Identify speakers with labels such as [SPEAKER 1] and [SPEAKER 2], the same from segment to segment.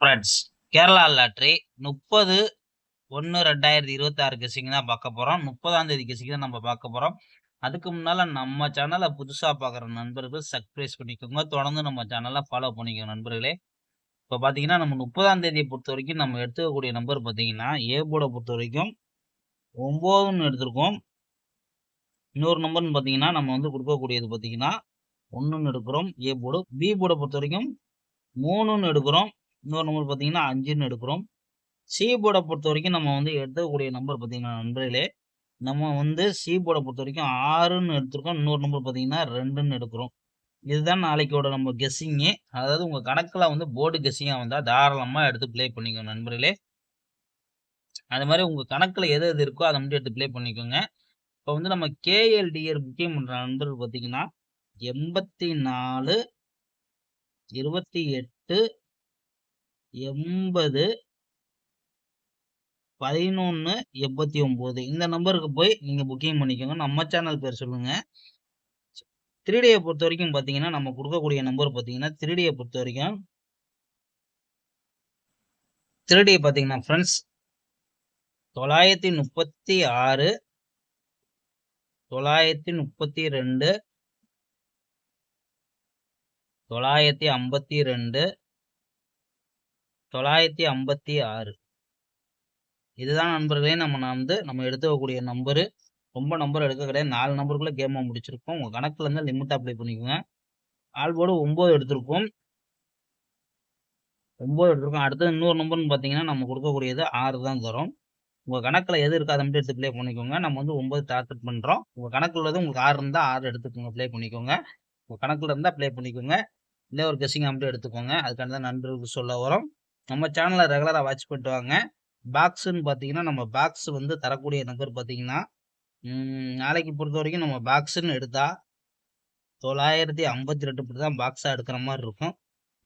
[SPEAKER 1] Friends, Kerala lottery 30/1/2026 guessing தான் பார்க்க போறோம். 30ஆம் தேதி கெஸ்ஸிங் தான் நம்ம பார்க்க போறோம். அதுக்கு முன்னால நம்ம சேனலை புதுசா பார்க்குற நண்பர்கள் சப்ஸ்கிரைப் பண்ணிக்கோங்க. தொடர்ந்து நம்ம சேனலை ஃபாலோ பண்ணிக்கோங்க நண்பர்களே. இப்போ பார்த்தீங்கன்னா நம்ம 30ஆம் தேதியை பொறுத்த வரைக்கும் நம்ம எடுத்துக்கக்கூடிய நம்பர் பார்த்தீங்கன்னா ஏ போர்டை பொறுத்த வரைக்கும் 9ன்னு எடுத்திருக்கோம். இன்னொரு நம்பர்னு பார்த்தீங்கன்னா நம்ம வந்து கொடுக்கக்கூடியது பார்த்தீங்கன்னா 1ன்னு எடுக்கிறோம் ஏ போர்டு. பி போர்டை பொறுத்த வரைக்கும் 3ன்னு எடுக்கிறோம். இன்னொரு நம்பர் பார்த்தீங்கன்னா 5ன்னு எடுக்கிறோம். சி போர்டை பொறுத்த வரைக்கும் நம்ம வந்து எடுக்கக்கூடிய நம்பர் பார்த்தீங்கன்னா நண்பர்களே, நம்ம வந்து சி போர்டை பொறுத்த வரைக்கும் 6ன்னு எடுத்திருக்கோம். இன்னொரு நம்பர் பார்த்தீங்கன்னா 2ன்னு எடுக்கிறோம். இதுதான் நாளைக்கோட நம்ம கெஸ்ஸிங்கு. அதாவது உங்கள் கணக்கில் வந்து போர்டு கெஸ்ஸிங்காக வந்தால் தாராளமாக எடுத்து ப்ளே பண்ணிக்கோங்க நண்பர்களே. அது மாதிரி உங்கள் கணக்கில் எது எது இருக்கோ அதை மட்டும் எடுத்து ப்ளே பண்ணிக்கோங்க. இப்போ வந்து நம்ம கேஎல்டிஆர் புக்கிங் பண்ணுற நண்பர்கள் பார்த்தீங்கன்னா 84 28 80 11 89 இந்த நம்பருக்கு போய் நீங்க புக்கிங் பண்ணிக்கோங்க. நம்ம சேனல் பேர் சொல்லுங்க. 3Dயை பொறுத்த வரைக்கும் பார்த்தீங்கன்னா நம்ம கொடுக்கக்கூடிய நம்பர் பார்த்தீங்கன்னா 3Dயை பொறுத்த வரைக்கும் 3D பார்த்தீங்கன்னா ஃப்ரெண்ட்ஸ் 936 932 952 956 இதுதான் நண்பர்களே நம்ம எடுத்துக்கக்கூடிய நம்பரு. ரொம்ப நம்பர் எடுக்க கிடையாது. 4 நம்பருக்குள்ள கேமாக முடிச்சிருக்கோம். உங்கள் கணக்கில் இருந்தால் லிமிட் அப்ளை பண்ணிக்கோங்க. ஆல் போர்டு 9 எடுத்திருக்கோம். 9 எடுத்திருக்கோம். அடுத்தது இன்னொரு நம்பர்னு பார்த்தீங்கன்னா நம்ம கொடுக்கக்கூடியது 6 தான் தரும். உங்கள் கணக்கில் எது இருக்கோ அதை மட்டும் எடுத்து ப்ளே பண்ணிக்கோங்க. நம்ம வந்து 9 டார்கெட் பண்ணுறோம். உங்கள் கணக்கில் உள்ளது உங்களுக்கு 6 இருந்தால் 6 எடுத்துக்கோங்க, ப்ளே பண்ணிக்கோங்க. உங்கள் கணக்கில் இருந்தால் ப்ளே பண்ணிக்கோங்க. இல்லை ஒரு கெஸ்ஸிங் மட்டும் எடுத்துக்கோங்க. அதுக்கான தான் நண்பர்களுக்கு சொல்ல வரோம். நம்ம சேனலை ரெகுலராக வாட்ச் பண்ணிட்டு வாங்க. பாக்ஸுன்னு பார்த்தீங்கன்னா நம்ம பாக்ஸ் வந்து தரக்கூடிய நம்பர் பார்த்தீங்கன்னா நாளைக்கு பொறுத்த வரைக்கும் நம்ம பாக்ஸுன்னு எடுத்தால் 952 தான் பாக்ஸாக எடுக்கிற மாதிரி இருக்கும்.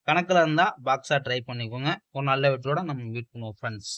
[SPEAKER 1] கணக்கில் இருந்தால் பாக்ஸாக ட்ரை பண்ணிக்கோங்க. ஒரு நல்ல வீட்டோட நம்ம மீட் பண்ணுவோம் ஃப்ரெண்ட்ஸ்.